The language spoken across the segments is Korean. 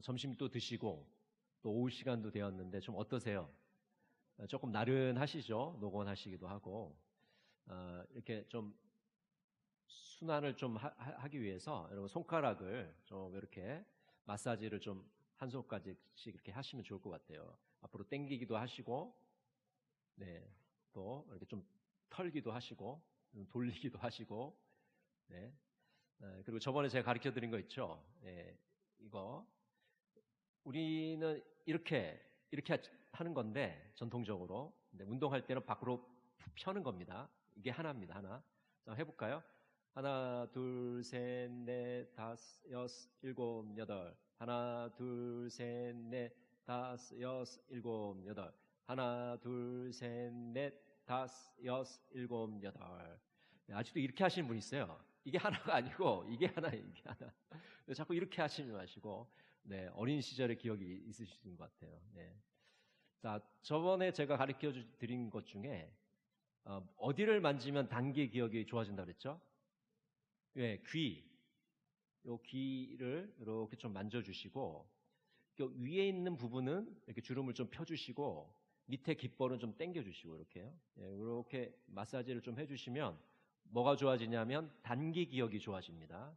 점심도 드시고 또 오후 시간도 되었는데 좀 어떠세요? 조금 나른하시죠? 노곤하시기도 하고 이렇게 좀 순환을 좀 하기 위해서 여러분 손가락을 좀 이렇게 마사지를 좀 한 손까지씩 이렇게 하시면 좋을 것 같아요. 앞으로 당기기도 하시고, 네, 또 이렇게 좀 털기도 하시고, 돌리기도 하시고, 네. 그리고 저번에 제가 가르쳐 드린 거 있죠? 네, 이거 우리는 이렇게 하는 건데 전통적으로 근데 운동할 때는 밖으로 펴는 겁니다. 이게 하나입니다. 하나. 자, 해볼까요? 하나, 둘, 셋, 넷, 다섯, 여섯, 일곱, 여덟. 하나, 둘, 셋, 넷, 다섯, 여섯, 일곱, 여덟. 하나, 둘, 셋, 넷, 다섯, 여섯, 일곱, 여덟. 네, 아직도 이렇게 하시는 분 있어요. 이게 하나가 아니고 이게 하나예요. 이게 하나. 자꾸 이렇게 하시지 마시고 네, 어린 시절의 기억이 있으신 것 같아요. 네. 자, 저번에 제가 가르쳐 드린 것 중에 어디를 만지면 단기 기억이 좋아진다 그랬죠? 네, 귀. 요 귀를 이렇게 좀 만져주시고 위에 있는 부분은 이렇게 주름을 좀 펴주시고 밑에 귓볼은 좀 당겨주시고 이렇게요. 네, 이렇게 마사지를 좀 해주시면 뭐가 좋아지냐면 단기 기억이 좋아집니다.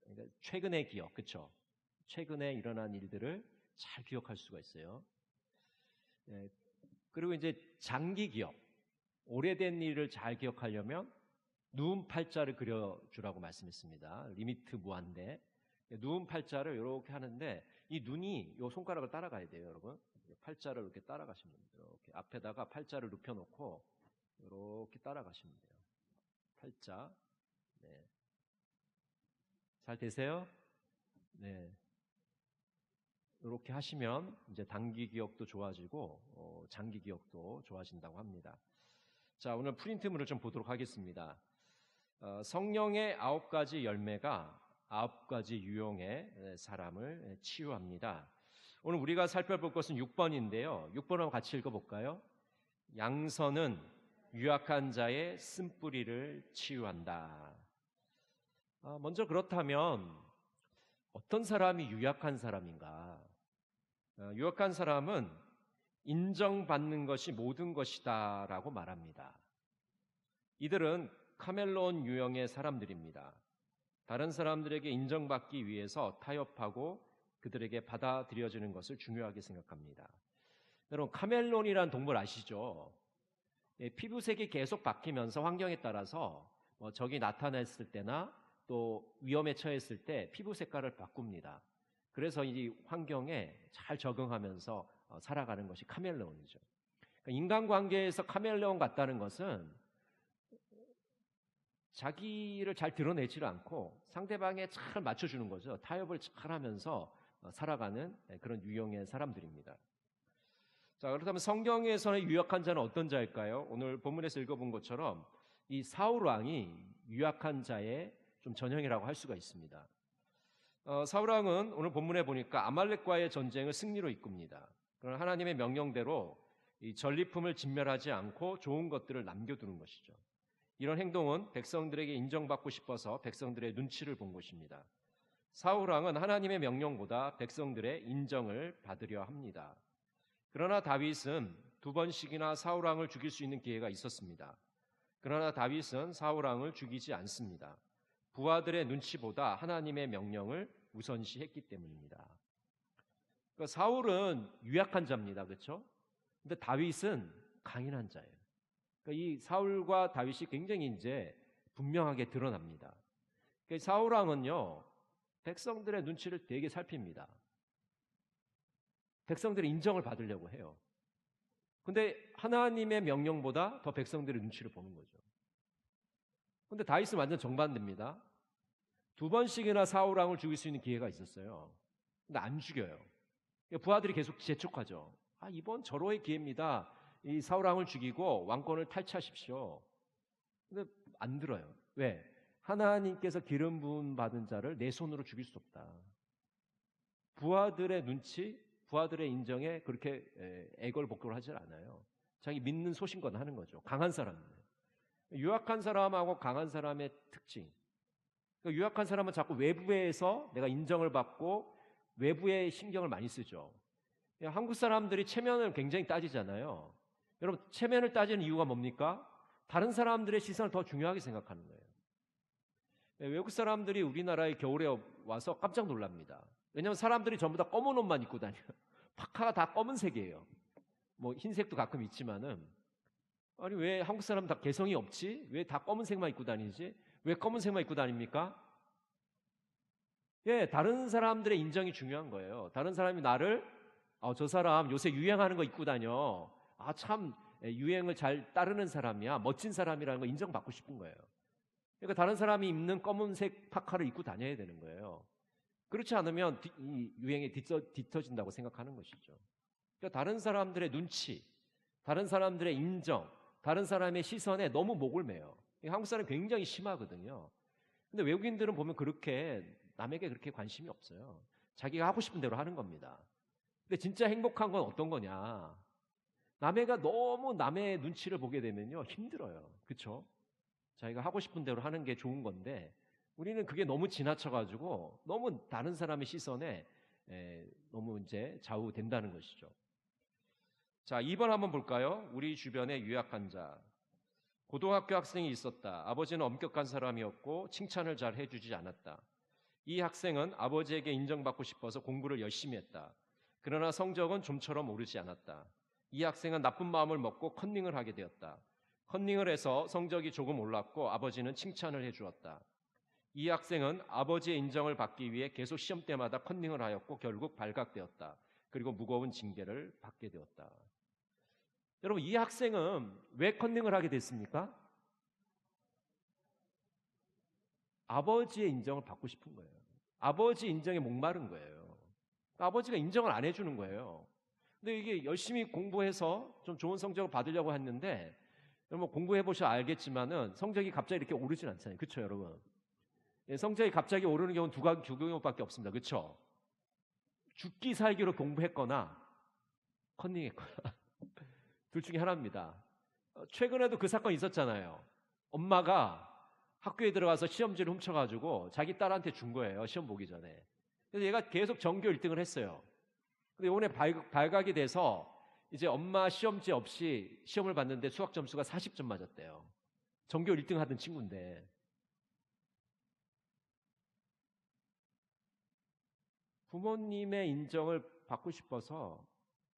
그러니까 최근의 기억, 그렇죠? 최근에 일어난 일들을 잘 기억할 수가 있어요. 네, 그리고 이제 장기 기억, 오래된 일을 잘 기억하려면 누운 팔자를 그려주라고 말씀했습니다. 리미트 무한대. 누운 팔자를 이렇게 하는데 이 눈이 이 손가락을 따라가야 돼요, 여러분. 팔자를 이렇게 따라가시면 돼요. 이렇게 앞에다가 팔자를 눕혀놓고 이렇게 따라가시면 돼요. 팔자. 네. 잘 되세요? 네. 이렇게 하시면 이제 단기 기억도 좋아지고 장기 기억도 좋아진다고 합니다. 자, 오늘 프린트물을 좀 보도록 하겠습니다. 성령의 9가지 열매가 9가지 유형의 사람을 치유합니다. 오늘 우리가 살펴볼 것은 6번인데요. 6번하고 같이 읽어볼까요? 양선은 유약한 자의 쓴뿌리를 치유한다. 먼저 그렇다면 어떤 사람이 유약한 사람인가? 유약한 사람은 인정받는 것이 모든 것이다 라고 말합니다. 이들은 카멜론 유형의 사람들입니다. 다른 사람들에게 인정받기 위해서 타협하고 그들에게 받아들여지는 것을 중요하게 생각합니다. 여러분, 카멜론이라는 동물 아시죠? 피부색이 계속 바뀌면서 환경에 따라서 적이 나타났을 때나 또 위험에 처했을 때 피부 색깔을 바꿉니다. 그래서 이 환경에 잘 적응하면서 살아가는 것이 카멜레온이죠. 그러니까 인간관계에서 카멜레온 같다는 것은 자기를 잘 드러내지를 않고 상대방에 잘 맞춰주는 거죠. 타협을 잘 하면서 살아가는 그런 유형의 사람들입니다. 자, 그렇다면 성경에서는 유약한 자는 어떤 자일까요? 오늘 본문에서 읽어본 것처럼 이 사울 왕이 유약한 자의 좀 전형이라고 할 수가 있습니다. 사울 왕은 오늘 본문에 보니까 아말렉과의 전쟁을 승리로 이끕니다. 그러나 하나님의 명령대로 이 전리품을 진멸하지 않고 좋은 것들을 남겨두는 것이죠. 이런 행동은 백성들에게 인정받고 싶어서 백성들의 눈치를 본 것입니다. 사울 왕은 하나님의 명령보다 백성들의 인정을 받으려 합니다. 그러나 다윗은 2번씩이나 사울 왕을 죽일 수 있는 기회가 있었습니다. 그러나 다윗은 사울 왕을 죽이지 않습니다. 부하들의 눈치보다 하나님의 명령을 우선시했기 때문입니다. 그러니까 사울은 유약한 자입니다. 그렇죠? 근데 다윗은 강인한 자예요. 그러니까 이 사울과 다윗이 굉장히 이제 분명하게 드러납니다. 그러니까 사울 왕은요, 백성들의 눈치를 되게 살핍니다. 백성들의 인정을 받으려고 해요. 근데 하나님의 명령보다 더 백성들의 눈치를 보는 거죠. 근데 다윗은 완전 정반대입니다. 2번씩이나 사울 왕을 죽일 수 있는 기회가 있었어요. 근데 안 죽여요. 부하들이 계속 재촉하죠. 이번 절호의 기회입니다. 이 사울 왕을 죽이고 왕권을 탈취하십시오. 근데 안 들어요. 왜? 하나님께서 기름 부음 받은 자를 내 손으로 죽일 수 없다. 부하들의 눈치, 부하들의 인정에 그렇게 애걸복걸을 하지 않아요. 자기 믿는 소신껏 하는 거죠. 강한 사람이에요. 유약한 사람하고 강한 사람의 특징. 그러니까 유약한 사람은 자꾸 외부에서 내가 인정을 받고 외부에 신경을 많이 쓰죠. 한국 사람들이 체면을 굉장히 따지잖아요. 여러분, 체면을 따지는 이유가 뭡니까? 다른 사람들의 시선을 더 중요하게 생각하는 거예요. 외국 사람들이 우리나라에 겨울에 와서 깜짝 놀랍니다. 왜냐하면 사람들이 전부 다 검은 옷만 입고 다녀요. 파카가 다 검은색이에요. 뭐 흰색도 가끔 있지만은, 아니 왜 한국 사람 다 개성이 없지? 왜 다 검은색만 입고 다니지? 왜 검은색만 입고 다닙니까? 예, 다른 사람들의 인정이 중요한 거예요. 다른 사람이 나를 저 사람 요새 유행하는 거 입고 다녀. 참 유행을 잘 따르는 사람이야. 멋진 사람이라는 거 인정받고 싶은 거예요. 그러니까 다른 사람이 입는 검은색 파카를 입고 다녀야 되는 거예요. 그렇지 않으면 이 유행에 뒤처진다고 생각하는 것이죠. 그러니까 다른 사람들의 눈치, 다른 사람들의 인정, 다른 사람의 시선에 너무 목을 매요. 한국 사람이 굉장히 심하거든요. 근데 외국인들은 보면 남에게 그렇게 관심이 없어요. 자기가 하고 싶은 대로 하는 겁니다. 근데 진짜 행복한 건 어떤 거냐? 남애가 너무 남의 눈치를 보게 되면요 힘들어요. 그렇죠? 자기가 하고 싶은 대로 하는 게 좋은 건데 우리는 그게 너무 지나쳐가지고 너무 다른 사람의 시선에 너무 이제 좌우된다는 것이죠. 자, 2번 한번 볼까요? 우리 주변에 유약한 자. 고등학교 학생이 있었다. 아버지는 엄격한 사람이었고 칭찬을 잘 해주지 않았다. 이 학생은 아버지에게 인정받고 싶어서 공부를 열심히 했다. 그러나 성적은 좀처럼 오르지 않았다. 이 학생은 나쁜 마음을 먹고 컨닝을 하게 되었다. 컨닝을 해서 성적이 조금 올랐고 아버지는 칭찬을 해주었다. 이 학생은 아버지의 인정을 받기 위해 계속 시험 때마다 컨닝을 하였고 결국 발각되었다. 그리고 무거운 징계를 받게 되었다. 여러분, 이 학생은 왜 컨닝을 하게 됐습니까? 아버지의 인정을 받고 싶은 거예요. 아버지 인정에 목마른 거예요. 아버지가 인정을 안 해주는 거예요. 근데 이게 열심히 공부해서 좀 좋은 성적을 받으려고 했는데, 여러분 공부해 보셔 알겠지만은 성적이 갑자기 이렇게 오르진 않잖아요. 그렇죠, 여러분? 성적이 갑자기 오르는 경우는 두 경우밖에 없습니다. 그렇죠? 죽기 살기로 공부했거나 컨닝했거나 둘 중에 하나입니다. 최근에도 그 사건이 있었잖아요. 엄마가 학교에 들어가서 시험지를 훔쳐가지고 자기 딸한테 준 거예요. 시험 보기 전에. 그래서 얘가 계속 전교 1등을 했어요. 근데 이번에 발각이 돼서 이제 엄마 시험지 없이 시험을 봤는데 수학 점수가 40점 맞았대요. 전교 1등 하던 친구인데. 부모님의 인정을 받고 싶어서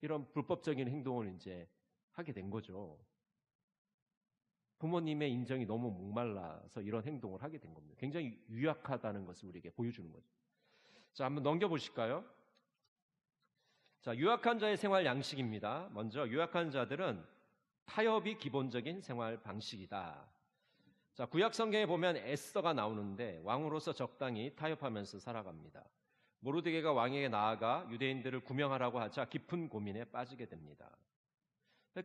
이런 불법적인 행동을 이제 하게 된 거죠. 부모님의 인정이 너무 목말라서 이런 행동을 하게 된 겁니다. 굉장히 유약하다는 것을 우리에게 보여주는 거죠. 자, 한번 넘겨보실까요? 자, 유약한 자의 생활 양식입니다. 먼저 유약한 자들은 타협이 기본적인 생활 방식이다. 자, 구약 성경에 보면 에스더가 나오는데 왕으로서 적당히 타협하면서 살아갑니다. 모르드게가 왕에게 나아가 유대인들을 구명하라고 하자 깊은 고민에 빠지게 됩니다.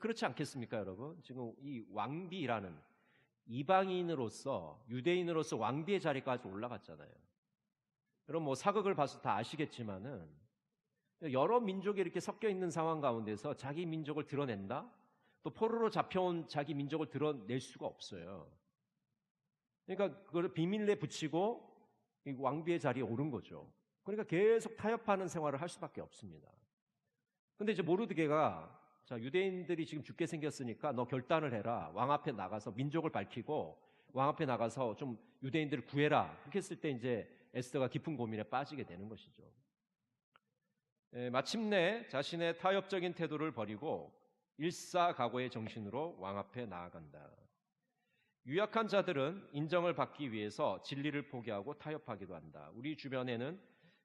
그렇지 않겠습니까, 여러분? 지금 이 왕비라는 이방인으로서 유대인으로서 왕비의 자리까지 올라갔잖아요. 여러분 뭐 사극을 봐서 다 아시겠지만은 여러 민족이 이렇게 섞여 있는 상황 가운데서 자기 민족을 드러낸다? 또 포로로 잡혀온 자기 민족을 드러낼 수가 없어요. 그러니까 그걸 비밀에 붙이고 왕비의 자리에 오른 거죠. 그러니까 계속 타협하는 생활을 할 수밖에 없습니다. 근데 이제 모르드게가 자, 유대인들이 지금 죽게 생겼으니까 너 결단을 해라. 왕 앞에 나가서 민족을 밝히고 왕 앞에 나가서 좀 유대인들을 구해라. 그렇게 했을 때 이제 에스더가 깊은 고민에 빠지게 되는 것이죠. 마침내 자신의 타협적인 태도를 버리고 일사각오의 정신으로 왕 앞에 나아간다. 유약한 자들은 인정을 받기 위해서 진리를 포기하고 타협하기도 한다. 우리 주변에는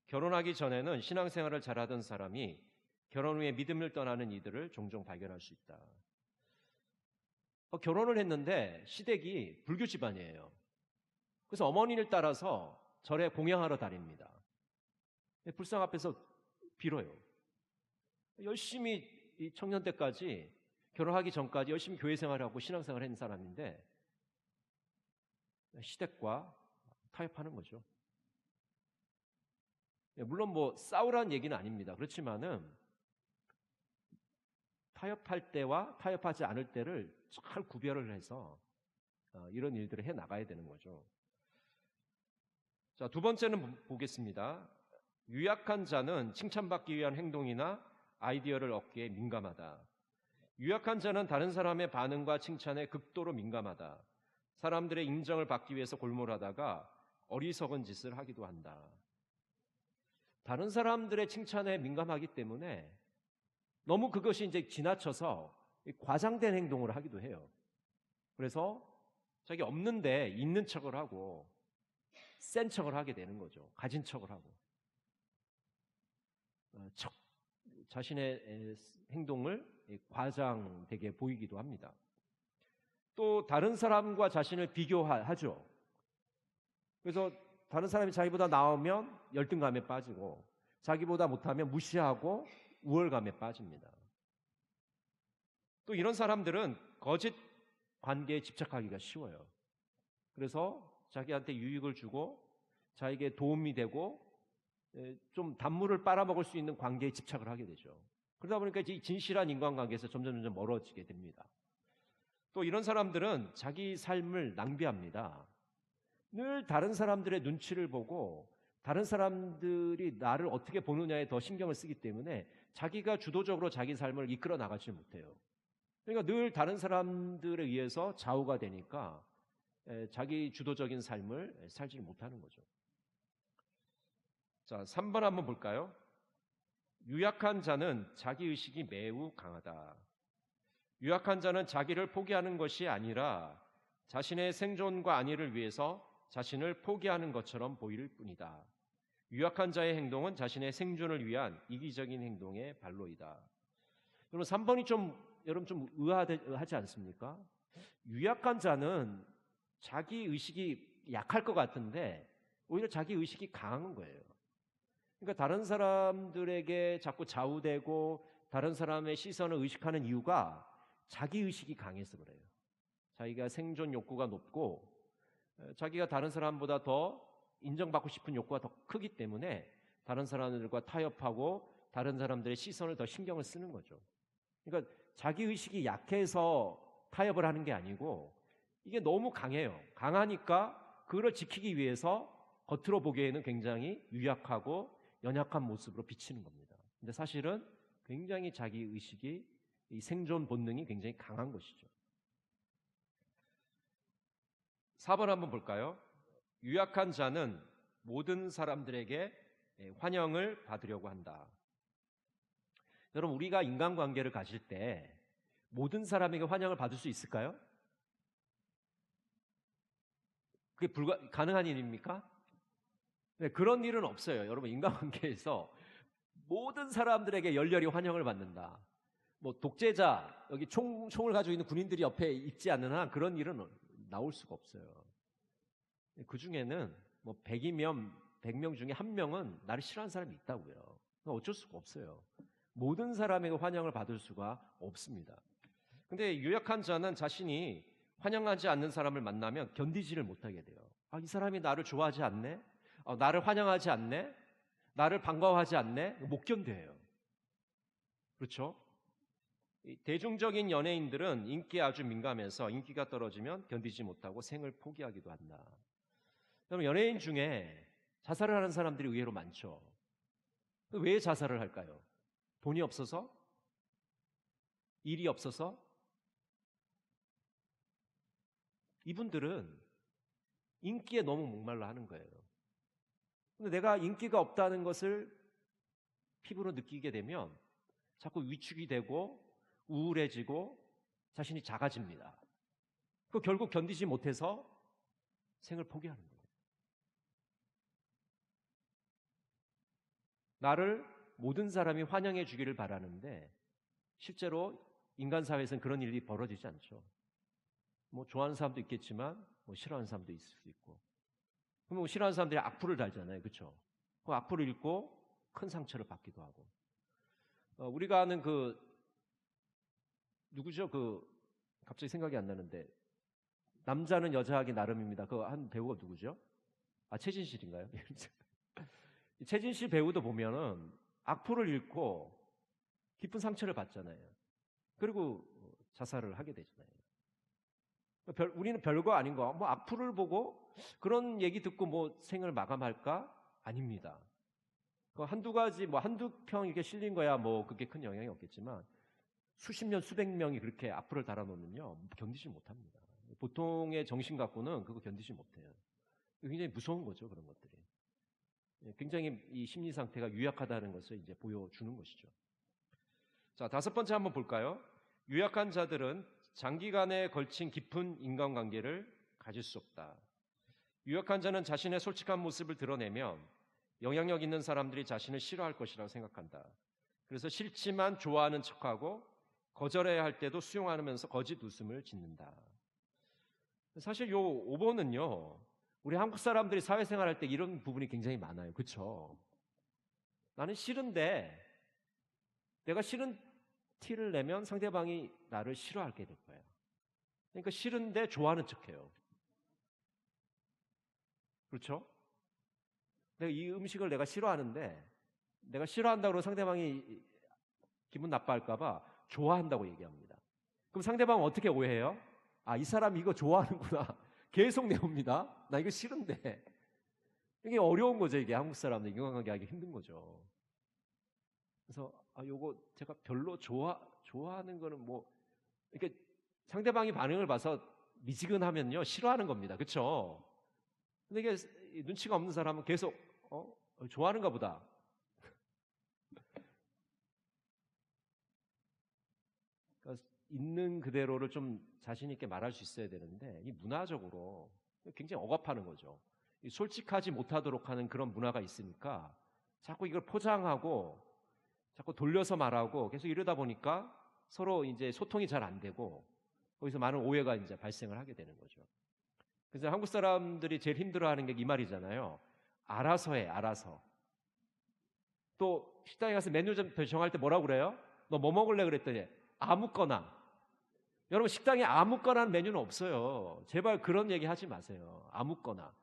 결혼하기 전에는 신앙생활을 잘하던 사람이 결혼 후에 믿음을 떠나는 이들을 종종 발견할 수 있다. 결혼을 했는데 시댁이 불교 집안이에요. 그래서 어머니를 따라서 절에 공양하러 다닙니다. 불상 앞에서 빌어요. 열심히 청년 때까지 결혼하기 전까지 열심히 교회 생활하고 신앙생활을 했는 사람인데 시댁과 타협하는 거죠. 물론 뭐 싸우라는 얘기는 아닙니다. 그렇지만은 타협할 때와 타협하지 않을 때를 잘 구별을 해서 이런 일들을 해 나가야 되는 거죠. 자, 두 번째는 보겠습니다. 유약한 자는 칭찬받기 위한 행동이나 아이디어를 얻기에 민감하다. 유약한 자는 다른 사람의 반응과 칭찬에 극도로 민감하다. 사람들의 인정을 받기 위해서 골몰하다가 어리석은 짓을 하기도 한다. 다른 사람들의 칭찬에 민감하기 때문에 너무 그것이 이제 지나쳐서 과장된 행동을 하기도 해요. 그래서 자기 없는데 있는 척을 하고 센 척을 하게 되는 거죠. 가진 척을 하고. 자신의 행동을 과장되게 보이기도 합니다. 또 다른 사람과 자신을 비교하죠. 그래서 다른 사람이 자기보다 나오면 열등감에 빠지고 자기보다 못하면 무시하고 우월감에 빠집니다. 또 이런 사람들은 거짓 관계에 집착하기가 쉬워요. 그래서 자기한테 유익을 주고 자기에게 도움이 되고 좀 단물을 빨아먹을 수 있는 관계에 집착을 하게 되죠. 그러다 보니까 이 진실한 인간관계에서 점점 멀어지게 됩니다. 또 이런 사람들은 자기 삶을 낭비합니다. 늘 다른 사람들의 눈치를 보고 다른 사람들이 나를 어떻게 보느냐에 더 신경을 쓰기 때문에 자기가 주도적으로 자기 삶을 이끌어 나가지 못해요. 그러니까 늘 다른 사람들에 의해서 좌우가 되니까 자기 주도적인 삶을 살지 못하는 거죠. 자, 3번 한번 볼까요? 유약한 자는 자기의식이 매우 강하다. 유약한 자는 자기를 포기하는 것이 아니라 자신의 생존과 안위를 위해서 자신을 포기하는 것처럼 보일 뿐이다. 유약한 자의 행동은 자신의 생존을 위한 이기적인 행동의 발로이다. 여러분 3번이 여러분 좀 의아하지 않습니까? 유약한 자는 자기 의식이 약할 것 같은데 오히려 자기 의식이 강한 거예요. 그러니까 다른 사람들에게 자꾸 좌우되고 다른 사람의 시선을 의식하는 이유가 자기 의식이 강해서 그래요. 자기가 생존 욕구가 높고 자기가 다른 사람보다 더 인정받고 싶은 욕구가 더 크기 때문에 다른 사람들과 타협하고 다른 사람들의 시선을 더 신경을 쓰는 거죠. 그러니까 자기 의식이 약해서 타협을 하는 게 아니고 이게 너무 강해요. 강하니까 그걸 지키기 위해서 겉으로 보기에는 굉장히 유약하고 연약한 모습으로 비치는 겁니다. 근데 사실은 굉장히 자기 의식이 이 생존 본능이 굉장히 강한 것이죠. 4번 한번 볼까요? 유약한 자는 모든 사람들에게 환영을 받으려고 한다. 여러분 우리가 인간관계를 가질 때 모든 사람에게 환영을 받을 수 있을까요? 그게 가능한 일입니까? 네, 그런 일은 없어요. 여러분 인간관계에서 모든 사람들에게 열렬히 환영을 받는다. 뭐 독재자 여기 총을 가지고 있는 군인들이 옆에 있지 않는 한 그런 일은 나올 수가 없어요. 그 중에는 뭐 100이면 100명 중에 한 명은 나를 싫어하는 사람이 있다고요. 어쩔 수가 없어요. 모든 사람에게 환영을 받을 수가 없습니다. 근데 유약한 자는 자신이 환영하지 않는 사람을 만나면 견디지를 못하게 돼요. 이 사람이 나를 좋아하지 않네? 나를 환영하지 않네? 나를 반가워하지 않네? 못 견뎌요. 그렇죠? 대중적인 연예인들은 인기에 아주 민감해서 인기가 떨어지면 견디지 못하고 생을 포기하기도 한다. 그럼 연예인 중에 자살을 하는 사람들이 의외로 많죠. 왜 자살을 할까요? 돈이 없어서? 일이 없어서? 이분들은 인기에 너무 목말라 하는 거예요. 근데 내가 인기가 없다는 것을 피부로 느끼게 되면 자꾸 위축이 되고 우울해지고 자신이 작아집니다. 그 결국 견디지 못해서 생을 포기하는 거예요. 나를 모든 사람이 환영해 주기를 바라는데 실제로 인간 사회에서는 그런 일이 벌어지지 않죠. 뭐 좋아하는 사람도 있겠지만 뭐 싫어하는 사람도 있을 수 있고. 그러면 싫어하는 사람들이 악플을 달잖아요. 그렇죠? 그 악플을 읽고 큰 상처를 받기도 하고. 우리가 아는 누구죠? 갑자기 생각이 안 나는데 남자는 여자하기 나름입니다. 그 한 배우가 누구죠? 최진실인가요? 최진실 배우도 보면은 악플을 읽고 깊은 상처를 받잖아요. 그리고 자살을 하게 되잖아요. 우리는 별거 아닌 거, 뭐 악플을 보고 그런 얘기 듣고 뭐 생을 마감할까? 아닙니다. 그 한두 가지, 뭐 한두 평 이렇게 실린 거야 뭐 그게 큰 영향이 없겠지만 수십 년, 수백 명이 그렇게 앞을 달아놓으면요 견디지 못합니다. 보통의 정신 갖고는 그거 견디지 못해요. 굉장히 무서운 거죠, 그런 것들이. 굉장히 이 심리 상태가 유약하다는 것을 이제 보여주는 것이죠. 자, 다섯 번째 한번 볼까요? 유약한 자들은 장기간에 걸친 깊은 인간관계를 가질 수 없다. 유약한 자는 자신의 솔직한 모습을 드러내면 영향력 있는 사람들이 자신을 싫어할 것이라고 생각한다. 그래서 싫지만 좋아하는 척하고 거절해야 할 때도 수용하면서 거짓 웃음을 짓는다. 사실 요 5번은요, 우리 한국 사람들이 사회생활 할 때 이런 부분이 굉장히 많아요. 그렇죠? 나는 싫은데 내가 싫은 티를 내면 상대방이 나를 싫어하게 될 거예요. 그러니까 싫은데 좋아하는 척해요. 그렇죠? 내가 이 음식을 내가 싫어하는데 내가 싫어한다고 상대방이 기분 나빠할까 봐 좋아한다고 얘기합니다. 그럼 상대방은 어떻게 오해해요? 아, 이 사람이 이거 좋아하는구나. 계속 내옵니다. 나 이거 싫은데. 이게 어려운 거죠. 이게 한국 사람들 인간관계 하기 힘든 거죠. 그래서 요거 제가 별로 좋아하는 거는 뭐 이렇게 상대방이 반응을 봐서 미지근하면요 싫어하는 겁니다. 그렇죠? 근데 이게 눈치가 없는 사람은 계속 좋아하는가 보다. 그러니까 있는 그대로를 좀 자신 있게 말할 수 있어야 되는데 이 문화적으로 굉장히 억압하는 거죠. 솔직하지 못하도록 하는 그런 문화가 있으니까 자꾸 이걸 포장하고 자꾸 돌려서 말하고 계속 이러다 보니까 서로 이제 소통이 잘 안 되고 거기서 많은 오해가 이제 발생을 하게 되는 거죠. 그래서 한국 사람들이 제일 힘들어하는 게 이 말이잖아요. 알아서 해, 알아서. 또 식당에 가서 메뉴 좀 정할 때 뭐라고 그래요? 너 뭐 먹을래 그랬더니 아무거나. 여러분 식당에 아무거나 하는 메뉴는 없어요. 제발 그런 얘기 하지 마세요. 아무거나.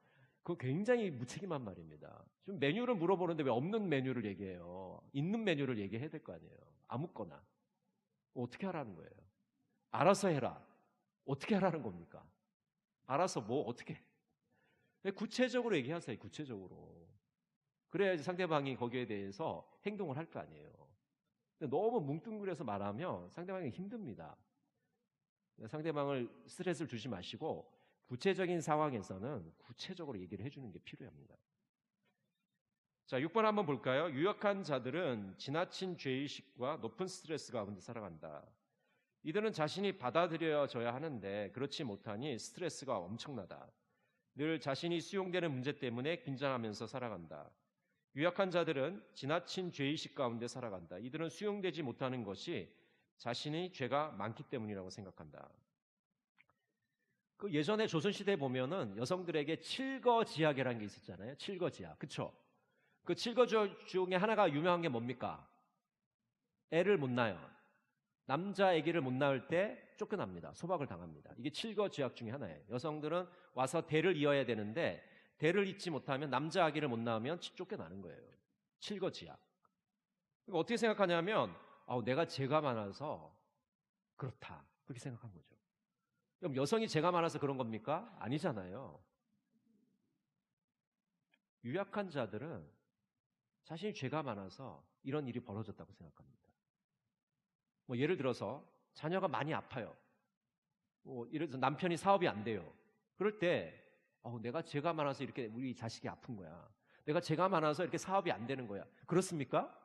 그거 굉장히 무책임한 말입니다. 좀 메뉴를 물어보는데 왜 없는 메뉴를 얘기해요? 있는 메뉴를 얘기해야 될 거 아니에요. 아무거나. 어떻게 하라는 거예요? 알아서 해라. 어떻게 하라는 겁니까? 알아서 뭐 어떻게? 구체적으로 얘기하세요. 구체적으로. 그래야지 상대방이 거기에 대해서 행동을 할 거 아니에요. 근데 너무 뭉뚱그려서 말하면 상대방이 힘듭니다. 상대방을 스트레스를 주지 마시고 구체적인 상황에서는 구체적으로 얘기를 해주는 게 필요합니다. 자, 6번 한번 볼까요? 유약한 자들은 지나친 죄의식과 높은 스트레스 가운데 살아간다. 이들은 자신이 받아들여져야 하는데 그렇지 못하니 스트레스가 엄청나다. 늘 자신이 수용되는 문제 때문에 긴장하면서 살아간다. 유약한 자들은 지나친 죄의식 가운데 살아간다. 이들은 수용되지 못하는 것이 자신의 죄가 많기 때문이라고 생각한다. 그 예전에 조선시대에 보면은 여성들에게 칠거지약이라는 게 있었잖아요. 칠거지약. 그쵸? 그 칠거지약 중에 하나가 유명한 게 뭡니까? 애를 못 낳아요. 남자 아기를 못 낳을 때 쫓겨납니다. 소박을 당합니다. 이게 칠거지약 중에 하나예요. 여성들은 와서 대를 이어야 되는데 대를 잇지 못하면 남자 아기를 못 낳으면 쫓겨나는 거예요. 칠거지약. 어떻게 생각하냐면 내가 죄가 많아서 그렇다. 그렇게 생각한 거죠. 그럼 여성이 죄가 많아서 그런 겁니까? 아니잖아요. 유약한 자들은 자신이 죄가 많아서 이런 일이 벌어졌다고 생각합니다. 뭐 예를 들어서 자녀가 많이 아파요. 예를 들어서 남편이 사업이 안 돼요. 그럴 때 내가 죄가 많아서 이렇게 우리 자식이 아픈 거야. 내가 죄가 많아서 이렇게 사업이 안 되는 거야. 그렇습니까?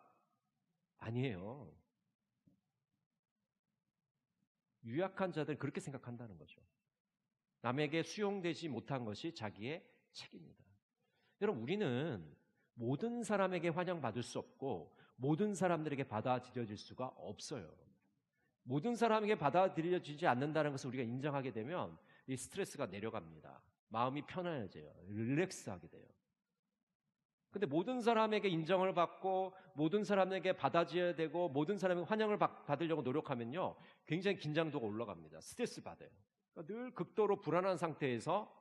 아니에요. 유약한 자들은 그렇게 생각한다는 거죠. 남에게 수용되지 못한 것이 자기의 책임이다. 여러분, 우리는 모든 사람에게 환영받을 수 없고 모든 사람들에게 받아들여질 수가 없어요. 모든 사람에게 받아들여지지 않는다는 것을 우리가 인정하게 되면 이 스트레스가 내려갑니다. 마음이 편안해져요. 릴렉스하게 돼요. 근데 모든 사람에게 인정을 받고 모든 사람에게 받아줘야 되고 모든 사람에게 환영을 받으려고 노력하면요 굉장히 긴장도가 올라갑니다. 스트레스 받아요. 그러니까 늘 극도로 불안한 상태에서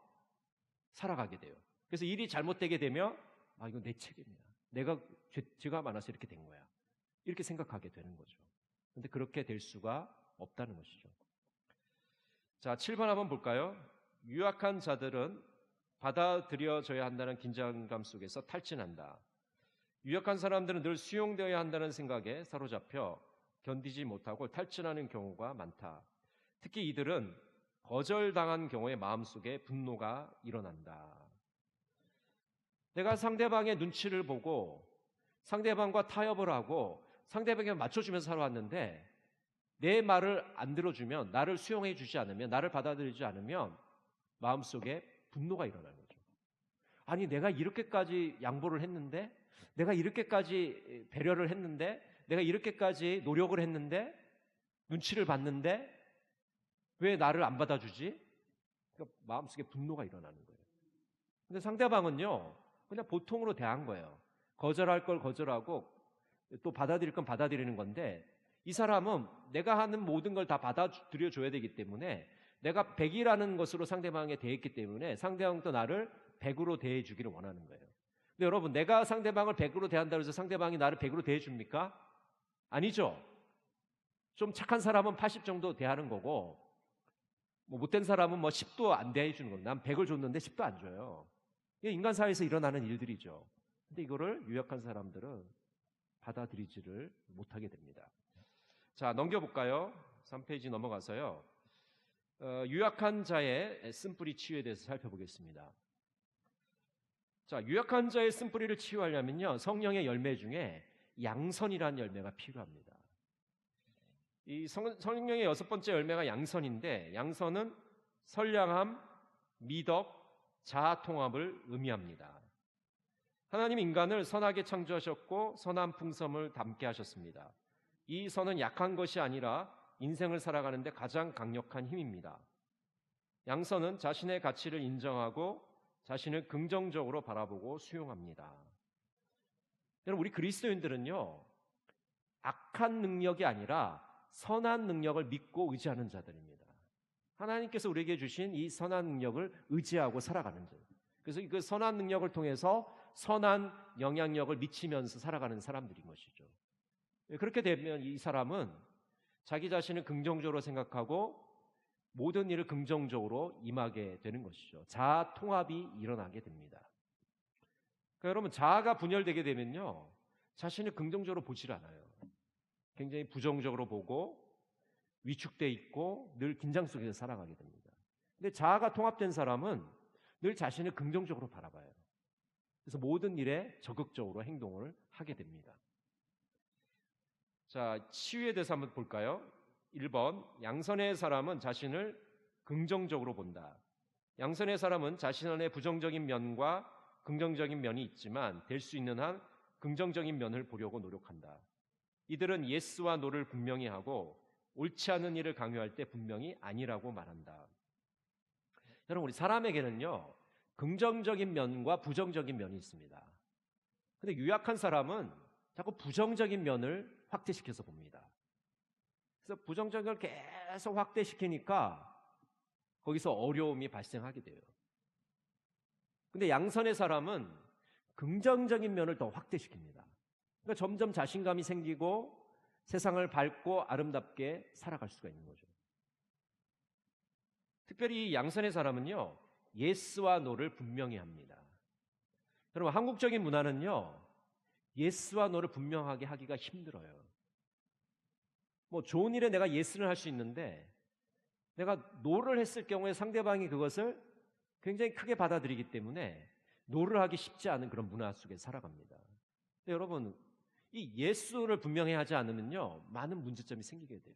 살아가게 돼요. 그래서 일이 잘못되게 되면 이건 내 책임이야. 내가 죄가 많아서 이렇게 된 거야. 이렇게 생각하게 되는 거죠. 근데 그렇게 될 수가 없다는 것이죠. 자, 7번 한번 볼까요? 유약한 자들은 받아들여져야 한다는 긴장감 속에서 탈진한다. 유약한 사람들은 늘 수용되어야 한다는 생각에 사로잡혀 견디지 못하고 탈진하는 경우가 많다. 특히 이들은 거절당한 경우에 마음속에 분노가 일어난다. 내가 상대방의 눈치를 보고 상대방과 타협을 하고 상대방에 맞춰주면서 살아왔는데 내 말을 안 들어주면, 나를 수용해 주지 않으면, 나를 받아들이지 않으면 마음속에 분노가 일어나는 거죠. 아니, 내가 이렇게까지 양보를 했는데, 내가 이렇게까지 배려를 했는데, 내가 이렇게까지 노력을 했는데, 눈치를 봤는데 왜 나를 안 받아주지? 그러니까 마음속에 분노가 일어나는 거예요. 근데 상대방은요, 그냥 보통으로 대한 거예요. 거절할 걸 거절하고 또 받아들일 건 받아들이는 건데, 이 사람은 내가 하는 모든 걸 다 받아들여 줘야 되기 때문에, 내가 100이라는 것으로 상대방에 대했기 때문에 상대방도 나를 100으로 대해 주기를 원하는 거예요. 근데 여러분, 내가 상대방을 100으로 대한다고 해서 상대방이 나를 100으로 대해 줍니까? 아니죠. 좀 착한 사람은 80 정도 대하는 거고, 뭐 못된 사람은 뭐 10도 안 대해 주는 겁니다. 난 100을 줬는데 10도 안 줘요. 이게 인간 사회에서 일어나는 일들이죠. 근데 이거를 유약한 사람들은 받아들이지를 못하게 됩니다. 자, 넘겨볼까요? 3페이지 넘어가서요. 유약한 자의 쓴뿌리 치유에 대해서 살펴보겠습니다. 자, 유약한 자의 쓴뿌리를 치유하려면요, 성령의 열매 중에 양선이라는 열매가 필요합니다. 이 성령의 6번째 열매가 양선인데, 양선은 선량함, 미덕, 자아통합을 의미합니다. 하나님 인간을 선하게 창조하셨고 선한 풍성을 담게 하셨습니다. 이 선은 약한 것이 아니라 인생을 살아가는 데 가장 강력한 힘입니다. 양선은 자신의 가치를 인정하고 자신을 긍정적으로 바라보고 수용합니다. 여러분, 우리 그리스도인들은요, 악한 능력이 아니라 선한 능력을 믿고 의지하는 자들입니다. 하나님께서 우리에게 주신 이 선한 능력을 의지하고 살아가는 자. 그래서 그 선한 능력을 통해서 선한 영향력을 미치면서 살아가는 사람들인 것이죠. 그렇게 되면 이 사람은 자기 자신을 긍정적으로 생각하고 모든 일을 긍정적으로 임하게 되는 것이죠. 자아 통합이 일어나게 됩니다. 그러니까 여러분, 자아가 분열되게 되면요, 자신을 긍정적으로 보질 않아요. 굉장히 부정적으로 보고 위축돼 있고 늘 긴장 속에서 살아가게 됩니다. 근데 자아가 통합된 사람은 늘 자신을 긍정적으로 바라봐요. 그래서 모든 일에 적극적으로 행동을 하게 됩니다. 자, 치유에 대해서 한번 볼까요? 1번, 양선의 사람은 자신을 긍정적으로 본다. 양선의 사람은 자신 안에 부정적인 면과 긍정적인 면이 있지만 될 수 있는 한 긍정적인 면을 보려고 노력한다. 이들은 예스와 노를 분명히 하고 옳지 않은 일을 강요할 때 분명히 아니라고 말한다. 여러분, 우리 사람에게는요, 긍정적인 면과 부정적인 면이 있습니다. 근데 유약한 사람은 자꾸 부정적인 면을 확대시켜서 봅니다. 그래서 부정적인 걸 계속 확대시키니까 거기서 어려움이 발생하게 돼요. 근데 양선의 사람은 긍정적인 면을 더 확대시킵니다. 그러니까 점점 자신감이 생기고 세상을 밝고 아름답게 살아갈 수가 있는 거죠. 특별히 이 양선의 사람은요, 예스와 노를 분명히 합니다. 여러분, 한국적인 문화는요, 예스와 노를 분명하게 하기가 힘들어요. 뭐 좋은 일에 내가 예스를 할 수 있는데 내가 노를 했을 경우에 상대방이 그것을 굉장히 크게 받아들이기 때문에 노를 하기 쉽지 않은 그런 문화 속에 살아갑니다. 근데 여러분, 이 예스를 분명히 하지 않으면요, 많은 문제점이 생기게 돼요.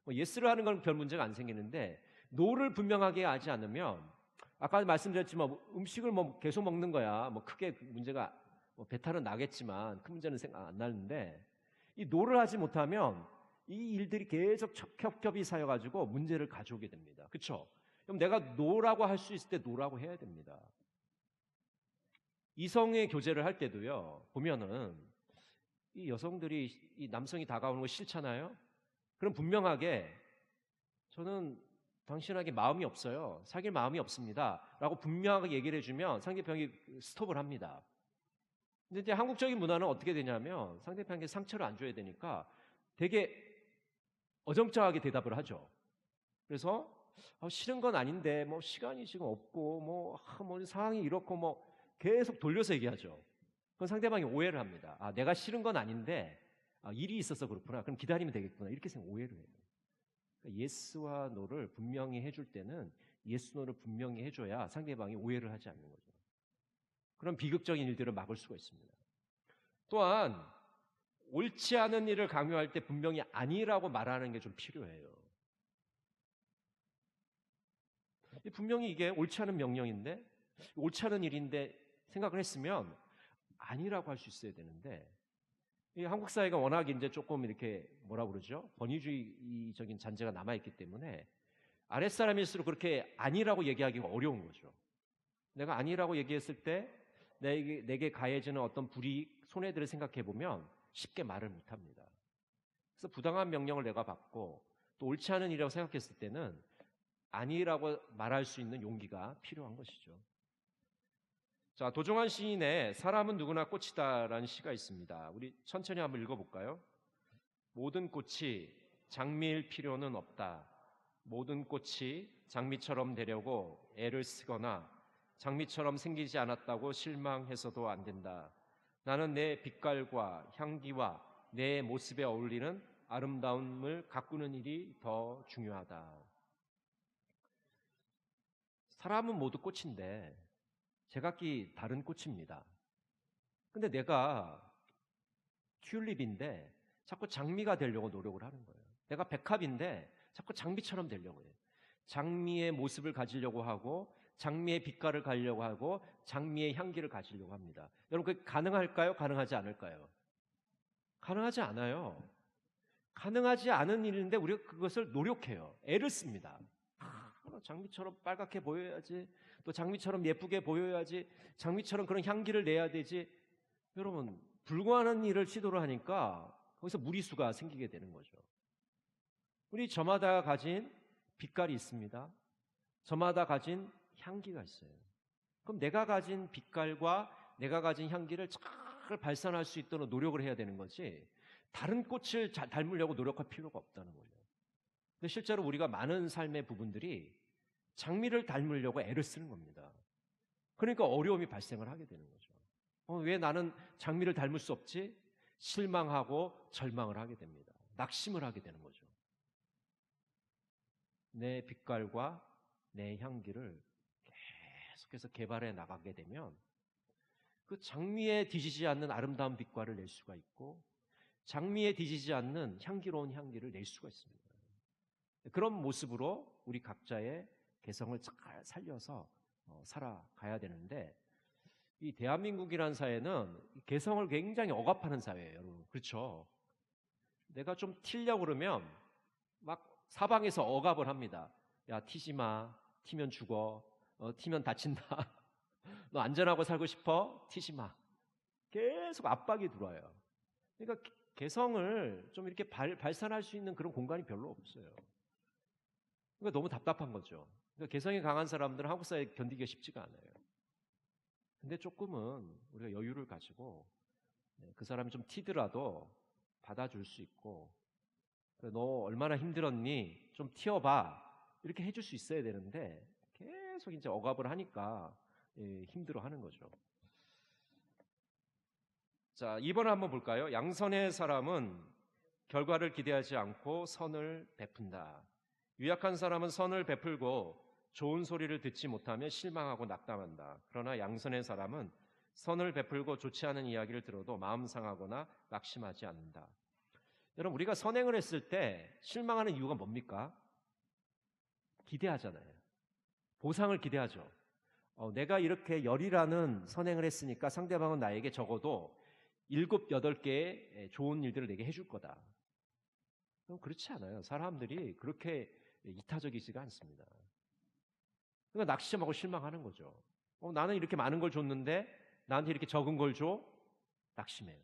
뭐 예스를 하는 건 별 문제가 안 생기는데 노를 분명하게 하지 않으면, 아까 말씀드렸지만 음식을 뭐 계속 먹는 거야 뭐 크게 문제가, 뭐 배탈은 나겠지만 큰 문제는 생각 안 나는데, 이 노를 하지 못하면 이 일들이 계속 겹겹이 쌓여가지고 문제를 가져오게 됩니다. 그렇죠? 그럼 내가 노라고 할 수 있을 때 노라고 해야 됩니다. 이성의 교제를 할 때도요, 보면은 이 여성들이 이 남성이 다가오는 거 싫잖아요. 그럼 분명하게 저는 당신에게 마음이 없어요, 사귈 마음이 없습니다 라고 분명하게 얘기를 해주면 상대방이 스톱을 합니다. 근데 이제 한국적인 문화는 어떻게 되냐면 상대방에게 상처를 안 줘야 되니까 되게 어정쩡하게 대답을 하죠. 그래서 싫은 건 아닌데 뭐 시간이 지금 없고 뭐 상황이 이렇고 뭐 계속 돌려서 얘기하죠. 그럼 상대방이 오해를 합니다. 아, 내가 싫은 건 아닌데 일이 있어서 그렇구나. 그럼 기다리면 되겠구나. 이렇게 생각 오해를 해요. 그러니까 예스와 노를 분명히 해줄 때는 예스, 노를 분명히 해줘야 상대방이 오해를 하지 않는 거죠. 그런 비극적인 일들을 막을 수가 있습니다. 또한 옳지 않은 일을 강요할 때 분명히 아니라고 말하는 게 좀 필요해요. 분명히 이게 옳지 않은 명령인데, 옳지 않은 일인데 생각을 했으면 아니라고 할 수 있어야 되는데, 이 한국 사회가 워낙 이제 조금 이렇게 뭐라 그러죠? 권위주의적인 잔재가 남아있기 때문에 아랫사람일수록 그렇게 아니라고 얘기하기가 어려운 거죠. 내가 아니라고 얘기했을 때 내게 가해지는 어떤 불이익, 손해들을 생각해 보면 쉽게 말을 못 합니다. 그래서 부당한 명령을 내가 받고 또 옳지 않은 일이라고 생각했을 때는 아니라고 말할 수 있는 용기가 필요한 것이죠. 자, 도종환 시인의 사람은 누구나 꽃이다라는 시가 있습니다. 우리 천천히 한번 읽어볼까요? 모든 꽃이 장미일 필요는 없다. 모든 꽃이 장미처럼 되려고 애를 쓰거나 장미처럼 생기지 않았다고 실망해서도 안 된다. 나는 내 빛깔과 향기와 내 모습에 어울리는 아름다움을 가꾸는 일이 더 중요하다. 사람은 모두 꽃인데 제각기 다른 꽃입니다. 근데 내가 튤립인데 자꾸 장미가 되려고 노력을 하는 거예요. 내가 백합인데 자꾸 장미처럼 되려고 해요. 장미의 모습을 가지려고 하고 장미의 빛깔을 가지려고 하고 장미의 향기를 가지려고 합니다. 여러분, 그게 가능할까요? 가능하지 않을까요? 가능하지 않아요. 가능하지 않은 일인데 우리가 그것을 노력해요. 애를 씁니다. 장미처럼 빨갛게 보여야지, 또 장미처럼 예쁘게 보여야지, 장미처럼 그런 향기를 내야 되지. 여러분, 불가능한 일을 시도를 하니까 거기서 무리수가 생기게 되는 거죠. 우리 저마다 가진 빛깔이 있습니다. 저마다 가진 향기가 있어요. 그럼 내가 가진 빛깔과 내가 가진 향기를 잘 발산할 수 있도록 노력을 해야 되는 거지, 다른 꽃을 닮으려고 노력할 필요가 없다는 거예요. 근데 실제로 우리가 많은 삶의 부분들이 장미를 닮으려고 애를 쓰는 겁니다. 그러니까 어려움이 발생을 하게 되는 거죠. 왜 나는 장미를 닮을 수 없지? 실망하고 절망을 하게 됩니다. 낙심을 하게 되는 거죠. 내 빛깔과 내 향기를 계속해서 개발해 나가게 되면 그 장미에 뒤지지 않는 아름다운 빛깔을 낼 수가 있고 장미에 뒤지지 않는 향기로운 향기를 낼 수가 있습니다. 그런 모습으로 우리 각자의 개성을 잘 살려서 살아가야 되는데, 이 대한민국이라는 사회는 개성을 굉장히 억압하는 사회예요, 여러분. 그렇죠? 내가 좀 튀려고 그러면 막 사방에서 억압을 합니다. 야, 튀지 마. 튀면 죽어. 튀면 다친다. 너 안전하고 살고 싶어? 튀지 마. 계속 압박이 들어와요. 그러니까 개성을 좀 이렇게 발산할 수 있는 그런 공간이 별로 없어요. 그러니까 너무 답답한 거죠. 그러니까 개성이 강한 사람들은 한국 사회에 견디기가 쉽지가 않아요. 근데 조금은 우리가 여유를 가지고 그 사람이 좀 튀더라도 받아줄 수 있고, 너 얼마나 힘들었니? 좀 튀어봐. 이렇게 해줄 수 있어야 되는데 계속 이제 억압을 하니까 힘들어하는 거죠. 자, 2번 한번 볼까요? 양선의 사람은 결과를 기대하지 않고 선을 베푼다. 유약한 사람은 선을 베풀고 좋은 소리를 듣지 못하면 실망하고 낙담한다. 그러나 양선의 사람은 선을 베풀고 좋지 않은 이야기를 들어도 마음 상하거나 낙심하지 않는다. 여러분, 우리가 선행을 했을 때 실망하는 이유가 뭡니까? 기대하잖아요. 보상을 기대하죠. 내가 이렇게 열이라는 선행을 했으니까 상대방은 나에게 적어도 7, 8개의 좋은 일들을 내게 해줄 거다. 그렇지 않아요. 사람들이 그렇게 이타적이지가 않습니다. 그러니까 낙심하고 실망하는 거죠. 나는 이렇게 많은 걸 줬는데 나한테 이렇게 적은 걸 줘? 낙심해요.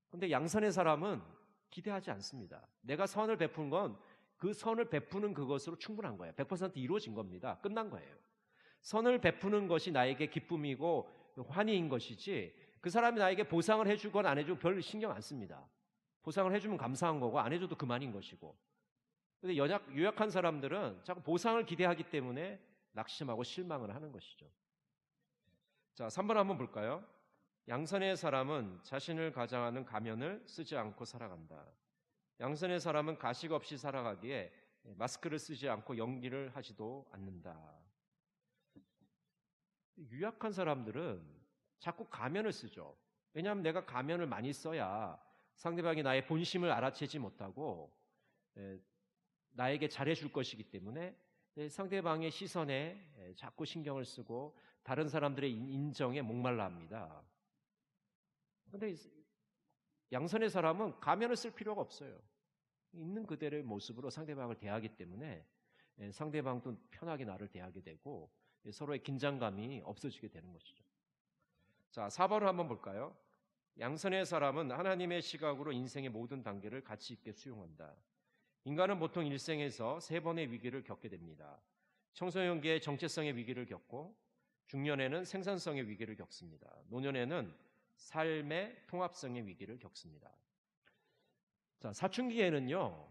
그런데 양선의 사람은 기대하지 않습니다. 내가 선을 베푼 건 그 선을 베푸는 그것으로 충분한 거예요. 100% 이루어진 겁니다. 끝난 거예요. 선을 베푸는 것이 나에게 기쁨이고 환희인 것이지, 그 사람이 나에게 보상을 해주건 안 해주고 별 신경 안 씁니다. 보상을 해주면 감사한 거고 안 해줘도 그만인 것이고. 그런데 유약한 사람들은 자꾸 보상을 기대하기 때문에 낙심하고 실망을 하는 것이죠. 자, 3번 한번 볼까요? 양선의 사람은 자신을 가장하는 가면을 쓰지 않고 살아간다. 양선의 사람은 가식 없이 살아가기에 마스크를 쓰지 않고 연기를 하지도 않는다. 유약한 사람들은 자꾸 가면을 쓰죠. 왜냐하면 내가 가면을 많이 써야 상대방이 나의 본심을 알아채지 못하고 나에게 잘해줄 것이기 때문에 상대방의 시선에 자꾸 신경을 쓰고 다른 사람들의 인정에 목말라 합니다. 그런데 양선의 사람은 가면을 쓸 필요가 없어요. 있는 그대로의 모습으로 상대방을 대하기 때문에 상대방도 편하게 나를 대하게 되고 서로의 긴장감이 없어지게 되는 것이죠. 자, 4번을 한번 볼까요? 양선의 사람은 하나님의 시각으로 인생의 모든 단계를 가치 있게 수용한다. 인간은 보통 일생에서 3번의 위기를 겪게 됩니다. 청소년기에 정체성의 위기를 겪고 중년에는 생산성의 위기를 겪습니다. 노년에는 삶의 통합성의 위기를 겪습니다. 자, 사춘기에는요,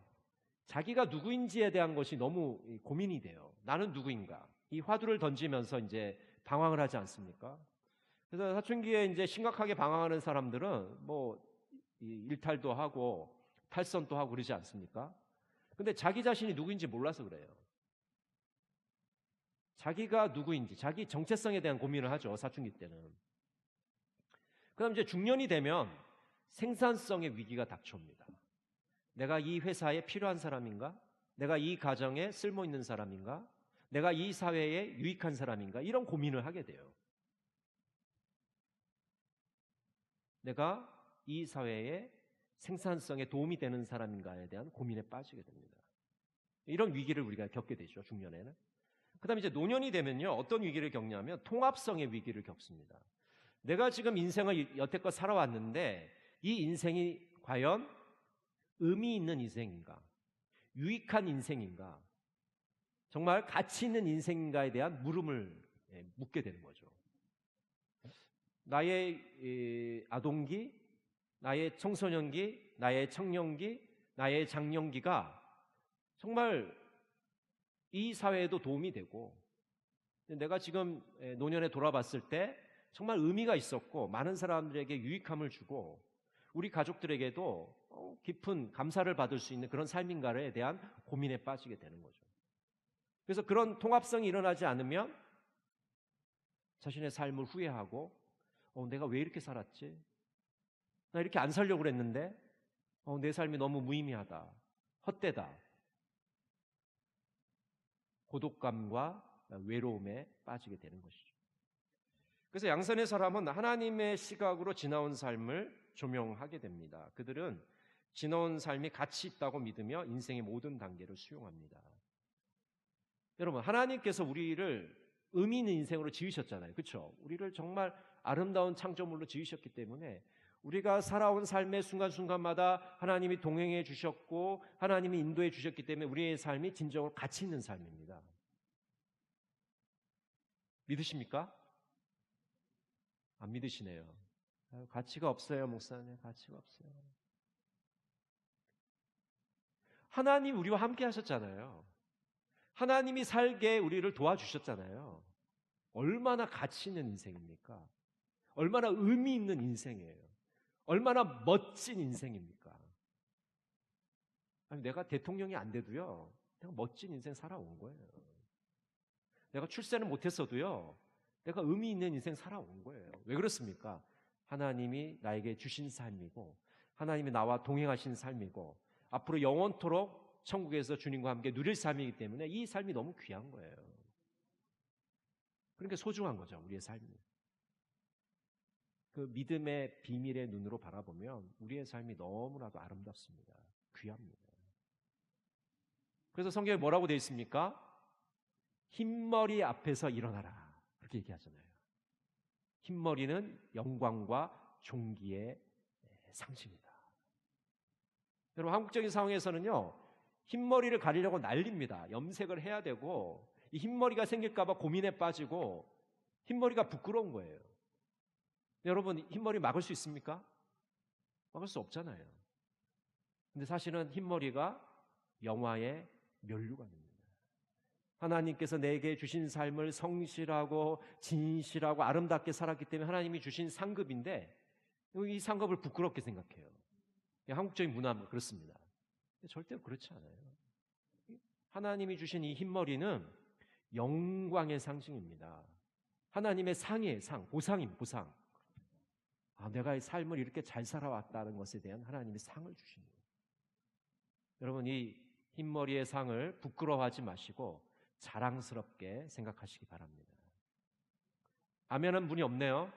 자기가 누구인지에 대한 것이 너무 고민이 돼요. 나는 누구인가? 이 화두를 던지면서 이제 방황을 하지 않습니까? 그래서 사춘기에 이제 심각하게 방황하는 사람들은 뭐 일탈도 하고 탈선도 하고 그러지 않습니까? 근데 자기 자신이 누구인지 몰라서 그래요. 자기가 누구인지, 자기 정체성에 대한 고민을 하죠, 사춘기 때는. 그다음 이제 중년이 되면 생산성의 위기가 닥쳐옵니다. 내가 이 회사에 필요한 사람인가? 내가 이 가정에 쓸모 있는 사람인가? 내가 이 사회에 유익한 사람인가? 이런 고민을 하게 돼요. 내가 이 사회에 생산성에 도움이 되는 사람인가에 대한 고민에 빠지게 됩니다. 이런 위기를 우리가 겪게 되죠, 중년에는. 그 다음에 이제 노년이 되면요, 어떤 위기를 겪냐면 통합성의 위기를 겪습니다. 내가 지금 인생을 여태껏 살아왔는데 이 인생이 과연 의미 있는 인생인가? 유익한 인생인가? 정말 가치 있는 인생인가에 대한 물음을 묻게 되는 거죠. 나의 아동기, 나의 청소년기, 나의 청년기, 나의 장년기가 정말 이 사회에도 도움이 되고 내가 지금 노년에 돌아봤을 때 정말 의미가 있었고 많은 사람들에게 유익함을 주고 우리 가족들에게도 깊은 감사를 받을 수 있는 그런 삶인가에 대한 고민에 빠지게 되는 거죠. 그래서 그런 통합성이 일어나지 않으면 자신의 삶을 후회하고 내가 왜 이렇게 살았지? 나 이렇게 안 살려고 그랬는데 내 삶이 너무 무의미하다, 헛되다. 고독감과 외로움에 빠지게 되는 것이죠. 그래서 양선의 사람은 하나님의 시각으로 지나온 삶을 조명하게 됩니다. 그들은 지나온 삶이 가치 있다고 믿으며 인생의 모든 단계를 수용합니다. 여러분, 하나님께서 우리를 의미 있는 인생으로 지으셨잖아요. 그렇죠? 우리를 정말 아름다운 창조물로 지으셨기 때문에 우리가 살아온 삶의 순간순간마다 하나님이 동행해 주셨고 하나님이 인도해 주셨기 때문에 우리의 삶이 진정으로 가치 있는 삶입니다. 믿으십니까? 안 믿으시네요. 가치가 없어요, 목사님. 가치가 없어요. 하나님 우리와 함께 하셨잖아요. 하나님이 살게 우리를 도와주셨잖아요. 얼마나 가치 있는 인생입니까? 얼마나 의미 있는 인생이에요. 얼마나 멋진 인생입니까? 아니, 내가 대통령이 안 돼도요, 내가 멋진 인생 살아온 거예요. 내가 출세는 못했어도요, 내가 의미 있는 인생 살아온 거예요. 왜 그렇습니까? 하나님이 나에게 주신 삶이고 하나님이 나와 동행하신 삶이고 앞으로 영원토록 천국에서 주님과 함께 누릴 삶이기 때문에 이 삶이 너무 귀한 거예요. 그러니까 소중한 거죠, 우리의 삶이. 그 믿음의 비밀의 눈으로 바라보면 우리의 삶이 너무나도 아름답습니다. 귀합니다. 그래서 성경에 뭐라고 되어 있습니까? 흰머리 앞에서 일어나라, 그렇게 얘기하잖아요. 흰머리는 영광과 존귀의 상징이다. 여러분, 한국적인 상황에서는요, 흰머리를 가리려고 난립니다. 염색을 해야 되고 이 흰머리가 생길까 봐 고민에 빠지고 흰머리가 부끄러운 거예요. 여러분, 흰머리 막을 수 있습니까? 막을 수 없잖아요. 근데 사실은 흰머리가 영화의 면류관입니다. 하나님께서 내게 주신 삶을 성실하고 진실하고 아름답게 살았기 때문에 하나님이 주신 상급인데 이 상급을 부끄럽게 생각해요. 한국적인 문화는 그렇습니다. 절대 그렇지 않아요. 하나님이 주신 이 흰머리는 영광의 상징입니다. 하나님의 상이에요. 보상입니다. 보상. 내가 이 삶을 이렇게 잘 살아왔다는 것에 대한 하나님의 상을 주시는 거예요. 여러분, 이 흰머리의 상을 부끄러워하지 마시고 자랑스럽게 생각하시기 바랍니다. 아멘은 분이 없네요.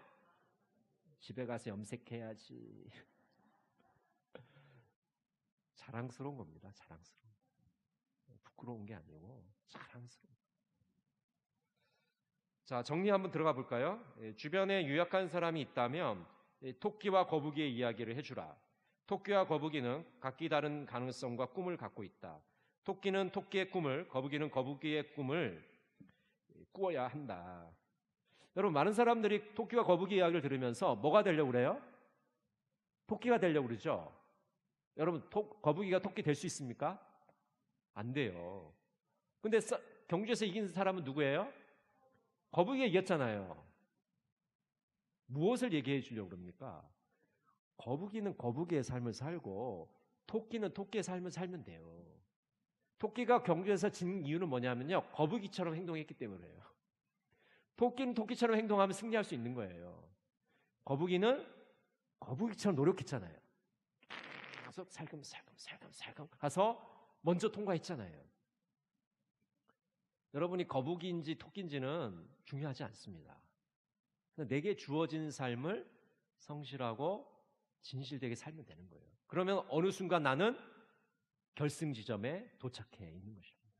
집에 가서 염색해야지. 자랑스러운 겁니다. 자랑스러운. 부끄러운 게 아니고 자랑스러운. 자, 정리 한번 들어가 볼까요? 주변에 유약한 사람이 있다면 토끼와 거북이의 이야기를 해주라. 토끼와 거북이는 각기 다른 가능성과 꿈을 갖고 있다. 토끼는 토끼의 꿈을, 거북이는 거북이의 꿈을 꾸어야 한다. 여러분, 많은 사람들이 토끼와 거북이 이야기를 들으면서 뭐가 되려고 그래요? 토끼가 되려고 그러죠? 여러분, 거북이가 토끼 될 수 있습니까? 안 돼요. 근데 경주에서 이긴 사람은 누구예요? 거북이가 이겼잖아요. 무엇을 얘기해 주려고 그럽니까? 거북이는 거북이의 삶을 살고 토끼는 토끼의 삶을 살면 돼요. 토끼가 경주에서 진 이유는 뭐냐면요, 거북이처럼 행동했기 때문이에요. 토끼는 토끼처럼 행동하면 승리할 수 있는 거예요. 거북이는 거북이처럼 노력했잖아요. 계속 살금 가서 먼저 통과했잖아요. 여러분이 거북이인지 토끼인지는 중요하지 않습니다. 내게 주어진 삶을 성실하고 진실되게 살면 되는 거예요. 그러면 어느 순간 나는 결승 지점에 도착해 있는 것입니다.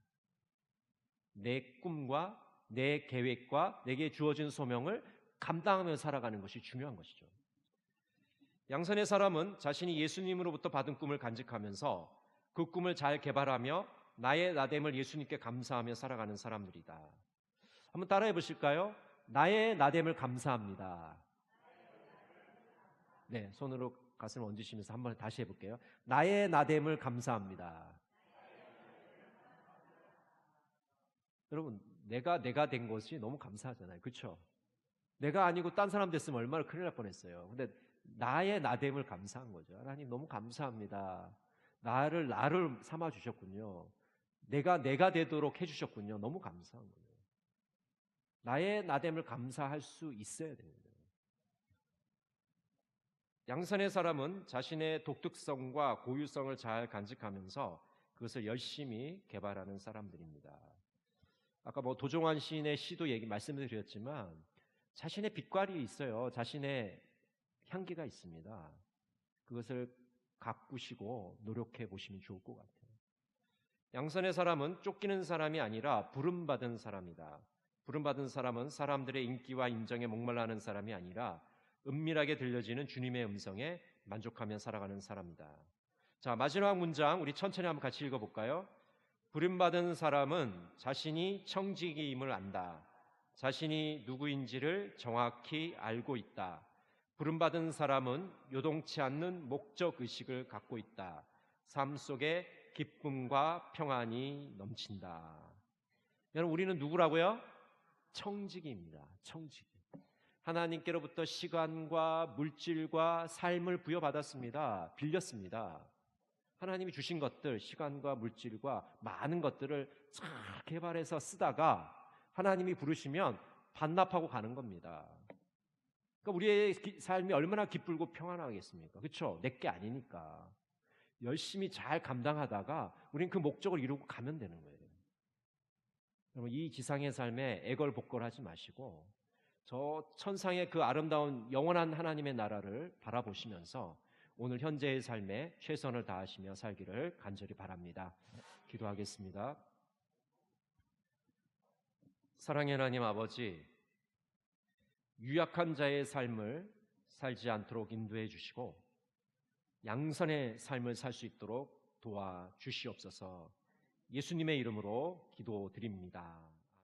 내 꿈과 내 계획과 내게 주어진 소명을 감당하며 살아가는 것이 중요한 것이죠. 양선의 사람은 자신이 예수님으로부터 받은 꿈을 간직하면서 그 꿈을 잘 개발하며 나의 나됨을 예수님께 감사하며 살아가는 사람들이다. 한번 따라해 보실까요? 나의 나됨을 감사합니다. 네, 손으로 가슴을 얹으시면서 한번 다시 해볼게요. 나의 나됨을 감사합니다. 여러분, 내가 된 것이 너무 감사하잖아요. 그렇죠? 내가 아니고 딴 사람 됐으면 얼마나 큰일 날 뻔했어요. 근데 나의 나됨을 감사한 거죠. 하나님 너무 감사합니다. 나를 삼아 주셨군요. 내가 되도록 해주셨군요. 너무 감사한 거예요. 나의 나됨을 감사할 수 있어야 됩니다. 양선의 사람은 자신의 독특성과 고유성을 잘 간직하면서 그것을 열심히 개발하는 사람들입니다. 아까 도종환 시인의 시도 말씀을 드렸지만 자신의 빛깔이 있어요. 자신의 향기가 있습니다. 그것을 가꾸시고 노력해 보시면 좋을 것 같아요. 양선의 사람은 쫓기는 사람이 아니라 부름받은 사람이다. 부름받은 사람은 사람들의 인기와 인정에 목말라 하는 사람이 아니라 은밀하게 들려지는 주님의 음성에 만족하며 살아가는 사람이다. 자, 마지막 문장 우리 천천히 한번 같이 읽어볼까요? 부름받은 사람은 자신이 청지기임을 안다. 자신이 누구인지를 정확히 알고 있다. 부름받은 사람은 요동치 않는 목적의식을 갖고 있다. 삶 속에 기쁨과 평안이 넘친다. 여러분, 우리는 누구라고요? 청지기입니다. 청지기. 하나님께로부터 시간과 물질과 삶을 부여받았습니다. 빌렸습니다. 하나님이 주신 것들, 시간과 물질과 많은 것들을 잘 개발해서 쓰다가 하나님이 부르시면 반납하고 가는 겁니다. 그러니까 우리의 삶이 얼마나 기쁘고 평안하겠습니까? 그렇죠? 내게 아니니까. 열심히 잘 감당하다가 우리는 그 목적을 이루고 가면 되는 거예요. 여러분, 이 지상의 삶에 애걸복걸하지 마시고 저 천상의 그 아름다운 영원한 하나님의 나라를 바라보시면서 오늘 현재의 삶에 최선을 다하시며 살기를 간절히 바랍니다. 기도하겠습니다. 사랑의 하나님 아버지, 유약한 자의 삶을 살지 않도록 인도해 주시고 양선의 삶을 살 수 있도록 도와주시옵소서. 예수님의 이름으로 기도드립니다.